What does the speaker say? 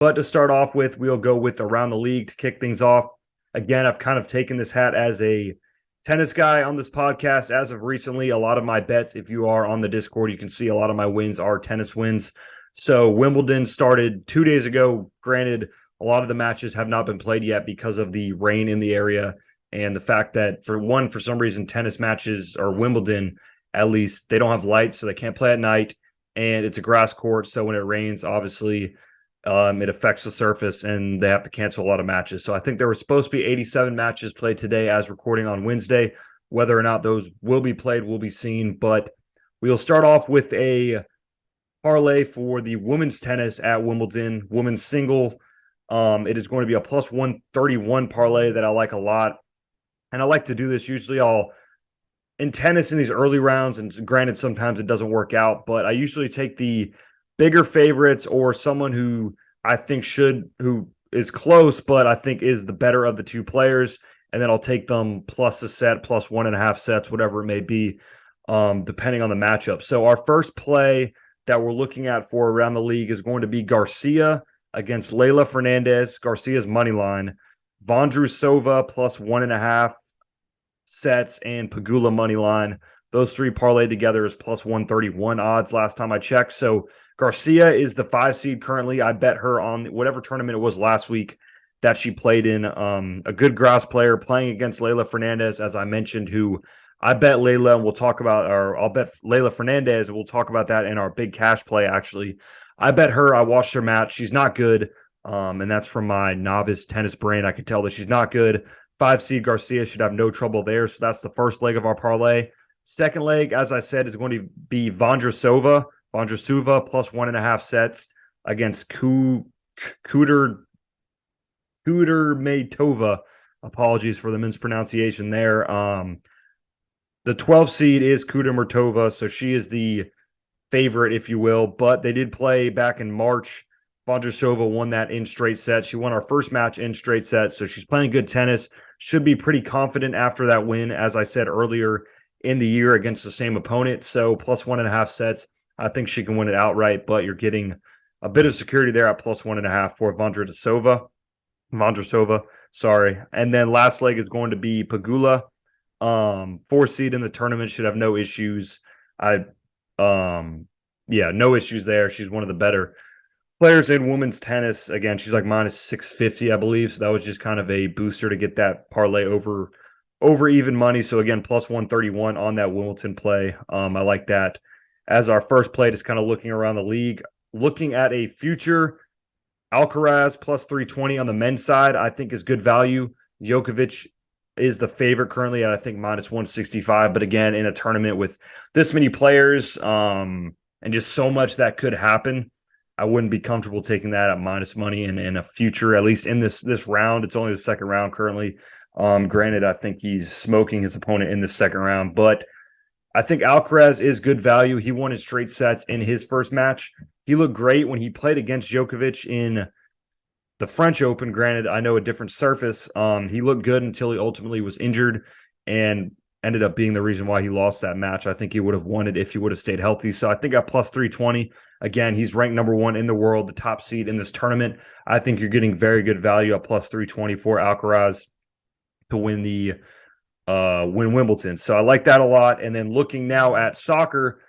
But to start off with, we'll go with around the league to kick things off. Again, I've kind of taken this hat as a tennis guy on this podcast as of recently. A lot of my bets, if you are on the Discord, you can see a lot of my wins are tennis wins. So Wimbledon started 2 days ago. Granted, a lot of the matches have not been played yet because of the rain in the area and the fact that for some reason, tennis matches or Wimbledon, at least, they don't have lights, so they can't play at night. And it's a grass court, so when it rains, obviously, it affects the surface, and they have to cancel a lot of matches. So I think there were supposed to be 87 matches played today as recording on Wednesday. Whether or not those will be played will be seen. But we'll start off with a parlay for the women's tennis at Wimbledon, women's single. It is going to be a plus 131 parlay that I like a lot. And I like to do this. Usually in tennis in these early rounds, and granted, sometimes it doesn't work out, but I usually take the bigger favorites or someone who I think who is close, but I think is the better of the two players. And then I'll take them plus a set, plus 1.5 sets, whatever it may be, depending on the matchup. So our first play that we're looking at for around the league is going to be Garcia against Leylah Fernandez. Garcia's money line. Vondrousova plus 1.5 sets and Pegula money line. Those three parlayed together is plus 131 odds last time I checked. So Garcia is the 5 seed currently. I bet her on whatever tournament it was last week that she played in. A good grass player playing against Leylah Fernandez, as I mentioned, who I bet Leylah, and we'll talk about, or I'll bet Leylah Fernandez, and we'll talk about that in our big cash play, actually. I bet her. I watched her match. She's not good, and that's from my novice tennis brain. I can tell that she's not good. 5 seed Garcia should have no trouble there. So that's the first leg of our parlay. Second leg, as I said, is going to be Vondrousova plus 1.5 sets against Kudermetova. Apologies for the mispronunciation there. The 12 seed is Kudermetova, so she is the favorite, if you will. But they did play back in March. Vondrousova won that in straight sets. She won our first match in straight sets, so she's playing good tennis. Should be pretty confident after that win, as I said earlier in the year against the same opponent. So plus 1.5 sets. I think she can win it outright, but you're getting a bit of security there at plus 1.5 for Vondrousova, sorry. And then last leg is going to be Pegula. 4 seed in the tournament, should have no issues. No issues there. She's one of the better players in women's tennis. Again, she's like minus 650, I believe. So that was just kind of a booster to get that parlay over even money. So again, plus 131 on that Wimbledon play. I like that. As our first play, just kind of looking around the league, looking at a future Alcaraz plus 320 on the men's side, I think is good value. Djokovic is the favorite currently at, I think, minus 165. But again, in a tournament with this many players and just so much that could happen, I wouldn't be comfortable taking that at minus money in a future, at least in this round. It's only the second round currently. Granted, I think he's smoking his opponent in the second round, but I think Alcaraz is good value. He won in straight sets in his first match. He looked great when he played against Djokovic in the French Open. Granted, I know a different surface. He looked good until he ultimately was injured and ended up being the reason why he lost that match. I think he would have won it if he would have stayed healthy. So I think at plus 320, again, he's ranked number 1 in the world, the top seed in this tournament. I think you're getting very good value at plus 320 for Alcaraz to win Wimbledon. So I like that a lot. And then looking now at soccer,